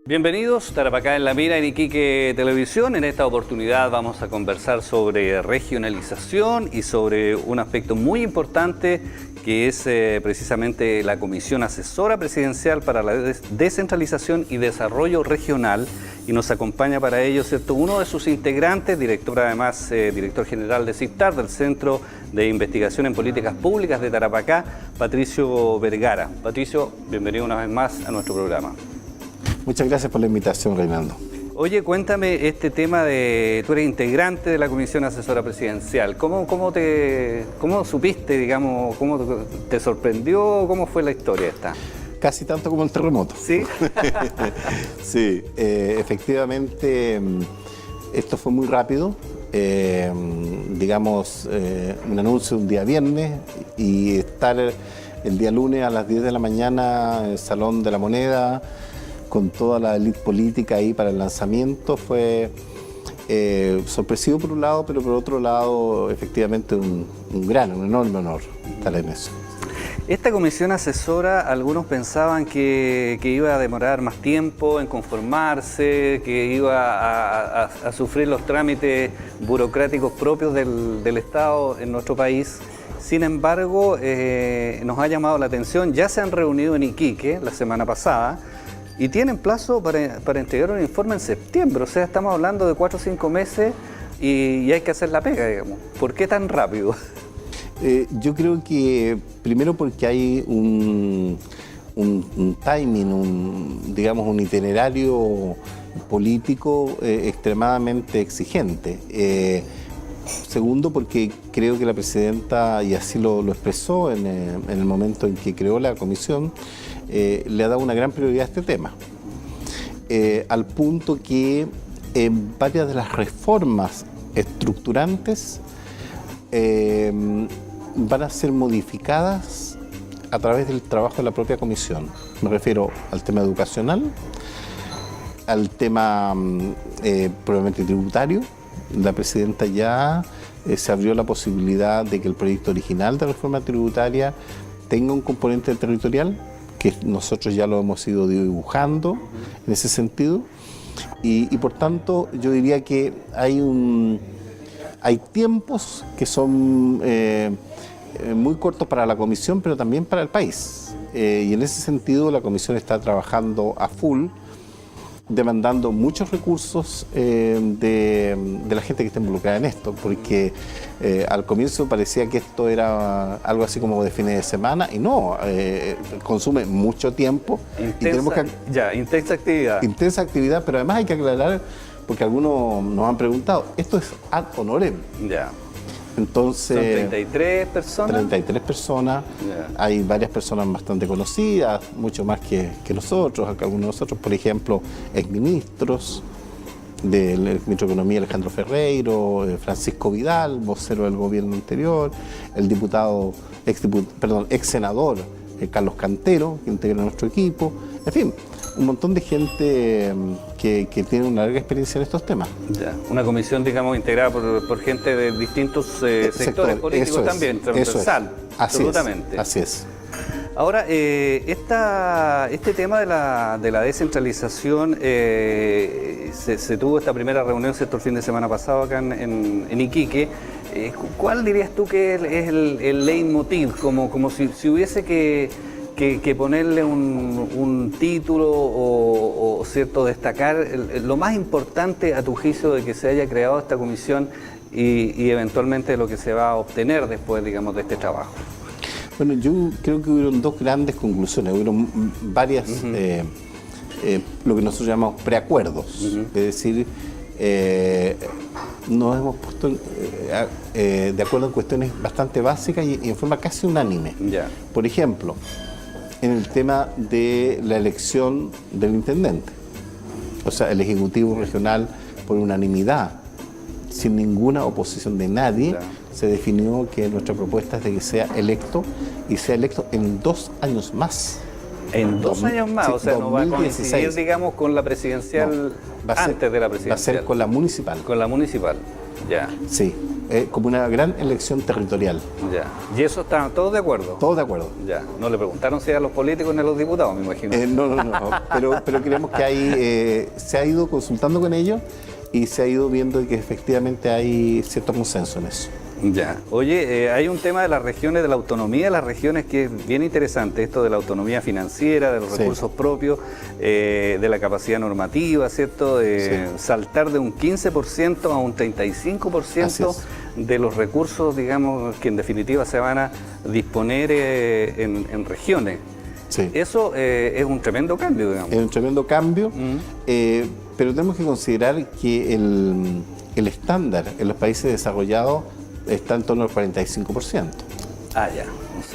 Bienvenidos, Tarapacá en la Mira, en Iquique Televisión. En esta oportunidad vamos a conversar sobre regionalización y sobre un aspecto muy importante que es precisamente la Comisión Asesora Presidencial para la Descentralización y Desarrollo Regional. Y nos acompaña para ello, ¿cierto?, uno de sus integrantes, director además, director general de CIPTAR, del Centro de Investigación en Políticas Públicas de Tarapacá, Patricio Vergara. Patricio, bienvenido una vez más a nuestro programa. Muchas gracias por la invitación, Reinaldo. Oye, cuéntame este tema de... Tú eres integrante de la Comisión Asesora Presidencial. ¿Cómo supiste, digamos, cómo te sorprendió? ¿Cómo fue la historia esta? Casi tanto como el terremoto. ¿Sí? Sí, efectivamente, esto fue muy rápido. Digamos, un anuncio un día viernes y estar el día lunes a las 10 de la mañana en el Salón de la Moneda, con toda la élite política ahí para el lanzamiento, fue sorpresivo por un lado, pero por otro lado, efectivamente, un enorme honor estar en eso. Esta comisión asesora, algunos pensaban que iba a demorar más tiempo en conformarse, que iba a sufrir los trámites burocráticos propios del Estado en nuestro país. Sin embargo, nos ha llamado la atención, ya se han reunido en Iquique la semana pasada, y tienen plazo para entregar un informe en septiembre. O sea, estamos hablando de 4 o 5 meses y hay que hacer la pega, digamos. ¿Por qué tan rápido? Yo creo que primero porque hay un timing, digamos, un itinerario político extremadamente exigente. Segundo, porque creo que la presidenta, y así lo expresó en el momento en que creó la comisión, le ha dado una gran prioridad a este tema, al punto que varias de las reformas estructurantes van a ser modificadas a través del trabajo de la propia comisión. Me refiero al tema educacional, al tema probablemente tributario. La presidenta ya se abrió la posibilidad de que el proyecto original de reforma tributaria tenga un componente territorial, que nosotros ya lo hemos ido dibujando en ese sentido, y por tanto yo diría que hay tiempos que son muy cortos para la comisión, pero también para el país, y en ese sentido la comisión está trabajando a full, demandando muchos recursos de la gente que está involucrada en esto, porque al comienzo parecía que esto era algo así como de fines de semana, y no, consume mucho tiempo. Intensa actividad. Intensa actividad, pero además hay que aclarar, porque algunos nos han preguntado, esto es ad honorem. Ya. Entonces, ¿son 33 personas? 33 personas, yeah. Hay varias personas bastante conocidas, mucho más que nosotros, algunos de nosotros, por ejemplo, exministros del ministro de Economía Alejandro Ferreiro, Francisco Vidal, vocero del gobierno anterior, el ex senador Carlos Cantero, que integra nuestro equipo, en fin, un montón de gente que tiene una larga experiencia en estos temas. Ya. Una comisión, digamos, integrada por gente de distintos sectores políticos también, transversal. Absolutamente. Así es. Ahora, este tema de la descentralización, se tuvo esta primera reunión, ¿cierto?, el fin de semana pasado acá en Iquique. ¿Cuál dirías tú que es el leitmotiv? Como si hubiese que ponerle un título o cierto, destacar lo más importante a tu juicio de que se haya creado esta comisión y eventualmente lo que se va a obtener después, digamos, de este trabajo. Bueno, yo creo que hubieron dos grandes conclusiones, hubieron varias, lo que nosotros llamamos preacuerdos, es decir, nos hemos puesto de acuerdo en cuestiones bastante básicas y en forma casi unánime. Ya. Por ejemplo, en el tema de la elección del intendente. O sea, el Ejecutivo Regional, por unanimidad, sin ninguna oposición de nadie, claro, se definió que nuestra propuesta es de que sea electo, y sea electo en 2 años más. ¿En 2 años más? Sí, o sea, 2016. No va a coincidir, digamos, con la presidencial, antes de la presidencial. Va a ser con la municipal. Con la municipal, ya. Sí. como una gran elección territorial. Ya. ¿Y eso están todos de acuerdo? Todos de acuerdo. Ya. No le preguntaron si a los políticos ni a los diputados, me imagino. No. Pero creemos que hay, se ha ido consultando con ellos y se ha ido viendo que efectivamente hay cierto consenso en eso. Ya. Oye, hay un tema de las regiones, de la autonomía de las regiones que es bien interesante, esto de la autonomía financiera, de los recursos propios, de la capacidad normativa, ¿cierto? De saltar de un 15% a un 35% de los recursos, digamos, que en definitiva se van a disponer en regiones. Sí. Eso es un tremendo cambio, digamos. Es un tremendo cambio, pero tenemos que considerar que el estándar en los países desarrollados está en torno al 45%. Ah, ya.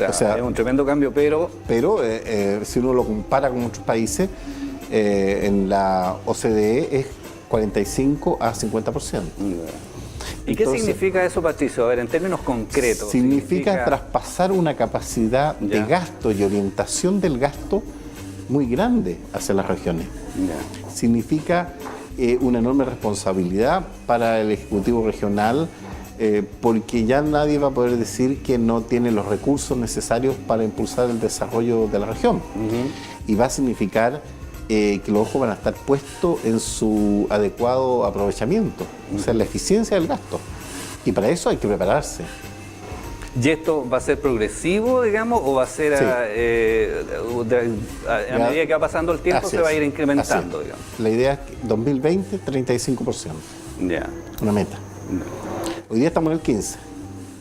O sea, es un tremendo cambio, pero si uno lo compara con otros países, en la OCDE es 45 a 50%. ¿Y qué significa eso, Patricio? A ver, en términos concretos. Significa traspasar una capacidad de gasto y orientación del gasto muy grande hacia las regiones. Significa una enorme responsabilidad para el Ejecutivo Regional, porque ya nadie va a poder decir que no tiene los recursos necesarios para impulsar el desarrollo de la región. Y va a significar que los ojos van a estar puestos en su adecuado aprovechamiento, o sea, la eficiencia del gasto. Y para eso hay que prepararse. ¿Y esto va a ser progresivo, digamos, o va a ser a medida que va pasando el tiempo se va a ir incrementando, digamos? La idea es que 2020, 35%. Ya. Una meta. Hoy día estamos en el 15%.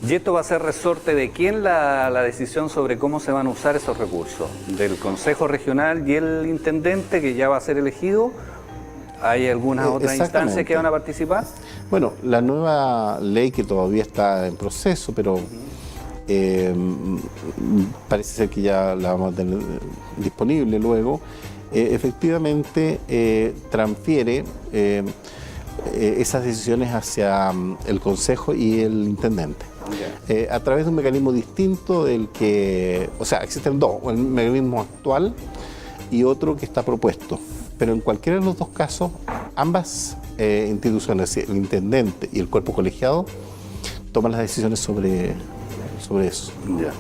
¿Y esto va a ser resorte de quién la decisión sobre cómo se van a usar esos recursos? ¿Del Consejo Regional y el Intendente, que ya va a ser elegido? ¿Hay algunas otras instancias que van a participar? Bueno, la nueva ley, que todavía está en proceso, pero parece ser que ya la vamos a tener disponible luego, efectivamente transfiere esas decisiones hacia el Consejo y el Intendente. A través de un mecanismo distinto del que, o sea, existen dos, el mecanismo actual y otro que está propuesto. Pero en cualquiera de los dos casos, ambas instituciones, el Intendente y el cuerpo colegiado, toman las decisiones sobre eso. Ya.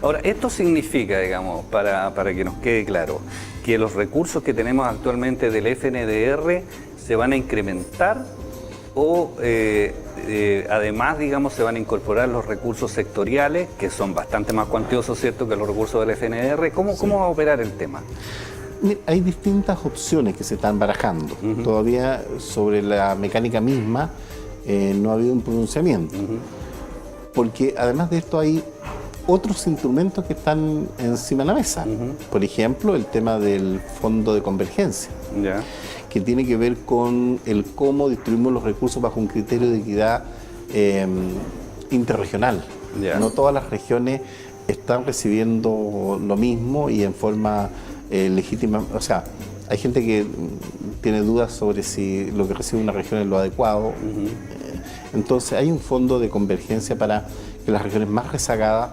Ahora, esto significa, digamos, para que nos quede claro, que los recursos que tenemos actualmente del FNDR se van a incrementar o además, digamos, se van a incorporar los recursos sectoriales, que son bastante más cuantiosos, ¿cierto?, que los recursos del FNDR. ¿Cómo va a operar el tema? Mira, hay distintas opciones que se están barajando. Todavía sobre la mecánica misma no ha habido un pronunciamiento. Porque además de esto hay otros instrumentos que están encima de la mesa. Por ejemplo, el tema del Fondo de Convergencia, que tiene que ver con el cómo distribuimos los recursos bajo un criterio de equidad interregional. No todas las regiones están recibiendo lo mismo y en forma legítima. O sea, hay gente que tiene dudas sobre si lo que recibe una región es lo adecuado. Entonces hay un fondo de convergencia para que las regiones más rezagadas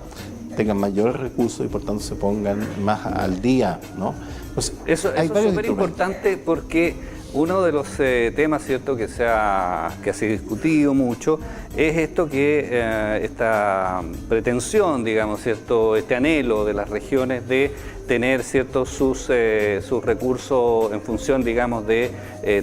tengan mayores recursos y por tanto se pongan más al día, ¿no? Entonces, eso es súper importante porque uno de los temas, ¿cierto?, que se ha discutido mucho es esto que esta pretensión, digamos, ¿cierto?, este anhelo de las regiones de tener, ¿cierto?, sus recursos en función, digamos, de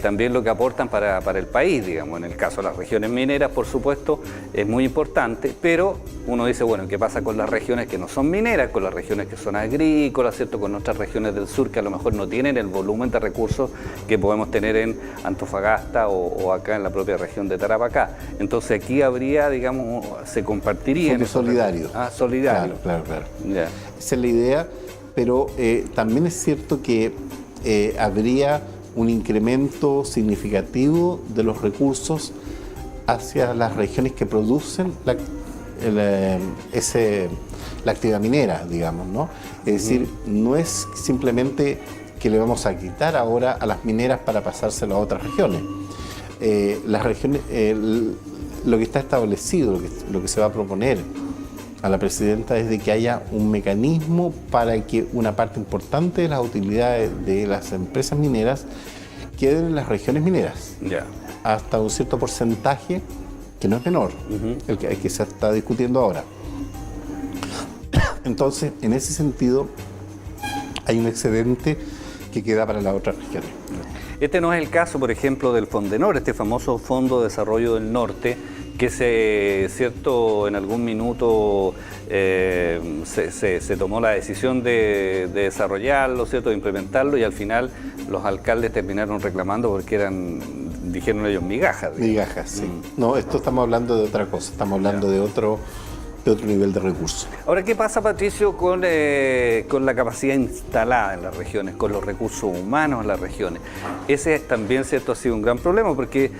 también lo que aportan para el país, digamos. En el caso de las regiones mineras, por supuesto, es muy importante, pero uno dice, bueno, ¿qué pasa con las regiones que no son mineras, con las regiones que son agrícolas, ¿cierto?, con otras regiones del sur que a lo mejor no tienen el volumen de recursos que podemos tener en Antofagasta o acá en la propia región de Tarapacá? Entonces aquí habría, digamos, se compartiría... Fondo solidario. Solidario. Claro. Yeah. Esa es la idea, pero también es cierto que habría un incremento significativo de los recursos hacia las regiones que producen la actividad minera, digamos, ¿no? Es decir, no es simplemente que le vamos a quitar ahora a las mineras para pasárselo a otras regiones. Las regiones, lo que está establecido, lo que se va a proponer a la presidenta es de que haya un mecanismo para que una parte importante de las utilidades de las empresas mineras queden en las regiones mineras. Hasta un cierto porcentaje, que que no es menor, el que se está discutiendo ahora. Entonces, en ese sentido, hay un excedente que queda para las otras regiones. Este no es el caso, por ejemplo, del Fondenor, este famoso Fondo de Desarrollo del Norte, que cierto, en algún minuto se tomó la decisión de desarrollarlo, ¿cierto?, de implementarlo, y al final los alcaldes terminaron reclamando porque dijeron ellos, migajas. Migajas, sí. No, esto estamos hablando de otra cosa, estamos hablando de otro nivel de recursos. Ahora, ¿qué pasa, Patricio, con la capacidad instalada en las regiones, con los recursos humanos en las regiones? Ese también, ¿cierto?, ha sido un gran problema, porque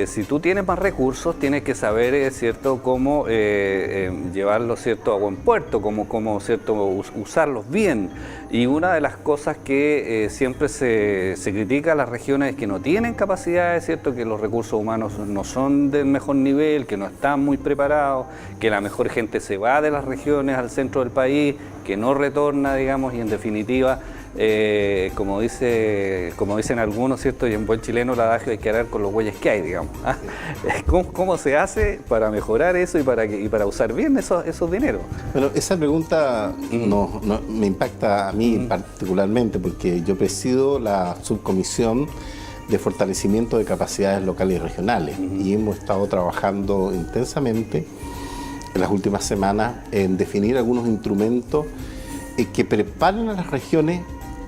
si tú tienes más recursos, tienes que saber, ¿cierto?, cómo llevarlos, ¿cierto?, a buen puerto, cómo ¿cierto?, usarlos bien. Y una de las cosas que siempre se critica a las regiones es que no tienen capacidades, ¿cierto?, que los recursos humanos no son del mejor nivel, que no están muy preparados, que la mejor gente se va de las regiones al centro del país, que no retorna, digamos, y en definitiva, como dicen algunos, ¿cierto?, y en buen chileno el adagio, hay que arar con los bueyes que hay, digamos. ¿Ah? ¿Cómo se hace para mejorar eso y para usar bien esos dineros? Bueno, esa pregunta no me impacta a mí particularmente, porque yo presido la subcomisión de fortalecimiento de capacidades locales y regionales, y hemos estado trabajando intensamente en las últimas semanas en definir algunos instrumentos que preparen a las regiones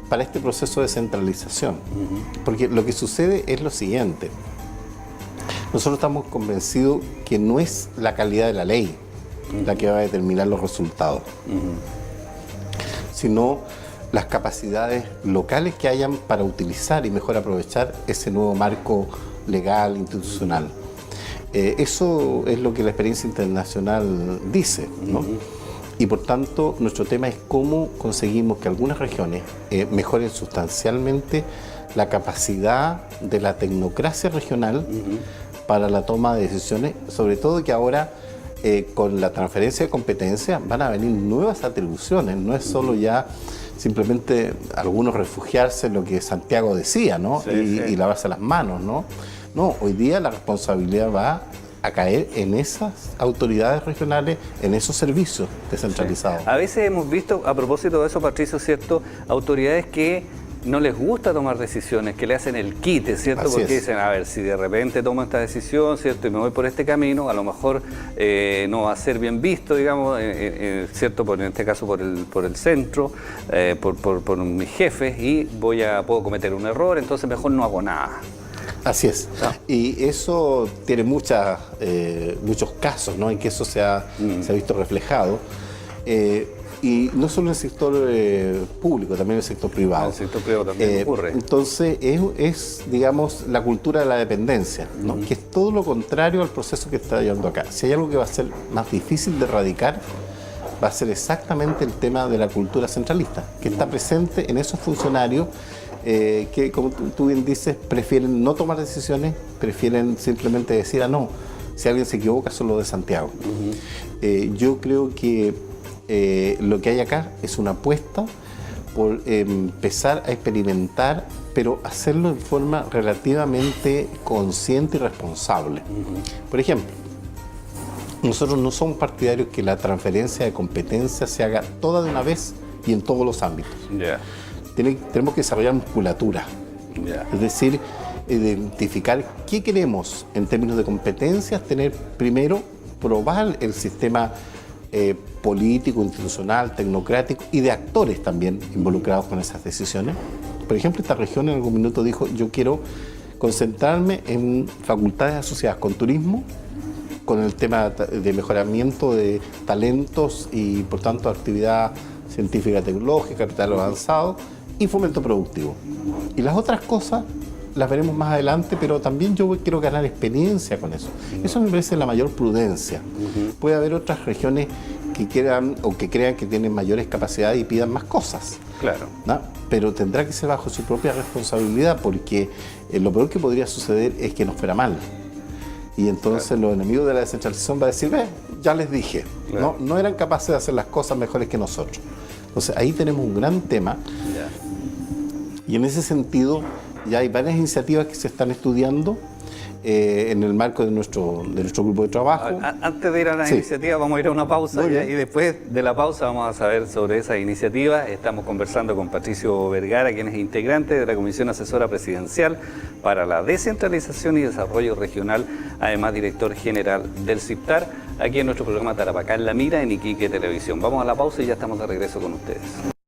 para este proceso de centralización. Porque lo que sucede es lo siguiente: nosotros estamos convencidos que no es la calidad de la ley la que va a determinar los resultados, sino las capacidades locales que hayan para utilizar y mejor aprovechar ese nuevo marco legal, institucional. Eso es lo que la experiencia internacional dice, ¿no? Y por tanto, nuestro tema es cómo conseguimos que algunas regiones mejoren sustancialmente la capacidad de la tecnocracia regional para la toma de decisiones, sobre todo que ahora con la transferencia de competencias van a venir nuevas atribuciones, no es solo ya simplemente algunos refugiarse en lo que Santiago decía, ¿no? Sí, y lavarse las manos, ¿no? No, hoy día la responsabilidad va a caer en esas autoridades regionales, en esos servicios descentralizados. Sí. A veces hemos visto, a propósito de eso, Patricio, ¿cierto?, autoridades que no les gusta tomar decisiones, que le hacen el quite, ¿cierto? Así porque es. Dicen, a ver, si de repente tomo esta decisión, ¿cierto?, y me voy por este camino, a lo mejor no va a ser bien visto, digamos, ¿cierto?, en este caso por el centro, por mis jefes, y puedo cometer un error, entonces mejor no hago nada. Así es. Y eso tiene muchos casos, ¿no?, en que eso se ha visto reflejado. Y no solo en el sector público, también en el sector privado. En el sector privado también ocurre. Entonces, es, digamos, la cultura de la dependencia, ¿no?, que es todo lo contrario al proceso que está llevando acá. Si hay algo que va a ser más difícil de erradicar, va a ser exactamente el tema de la cultura centralista, que está presente en esos funcionarios que, como tú bien dices, prefieren no tomar decisiones, prefieren simplemente decir, no, si alguien se equivoca, solo de Santiago. Yo creo que lo que hay acá es una apuesta por empezar a experimentar, pero hacerlo de forma relativamente consciente y responsable. Por ejemplo, nosotros no somos partidarios que la transferencia de competencias se haga toda de una vez y en todos los ámbitos. Tenemos que desarrollar musculatura, es decir, identificar qué queremos en términos de competencias, tener primero, probar el sistema político, institucional, tecnocrático y de actores también involucrados con esas decisiones. Por ejemplo, esta región en algún minuto dijo, yo quiero concentrarme en facultades asociadas con turismo, con el tema de mejoramiento de talentos y por tanto actividad científica, tecnológica, capital avanzado y fomento productivo. Y las otras cosas las veremos más adelante, pero también yo quiero ganar experiencia con eso. Eso me parece la mayor prudencia. Puede haber otras regiones que quieran o que crean que tienen mayores capacidades y pidan más cosas. Claro. ¿No? Pero tendrá que ser bajo su propia responsabilidad, porque lo peor que podría suceder es que nos fuera mal. Y entonces los enemigos de la descentralización van a decir, ya les dije, no eran capaces de hacer las cosas mejores que nosotros. Entonces ahí tenemos un gran tema. Y en ese sentido ya hay varias iniciativas que se están estudiando en el marco de nuestro grupo de trabajo. Antes de ir a la iniciativa vamos a ir a una pausa y después de la pausa vamos a saber sobre esa iniciativa. Estamos conversando con Patricio Vergara, quien es integrante de la Comisión Asesora Presidencial para la Descentralización y Desarrollo Regional, además director general del CIPTAR, aquí en nuestro programa Tarapacá en la Mira en Iquique Televisión. Vamos a la pausa y ya estamos de regreso con ustedes.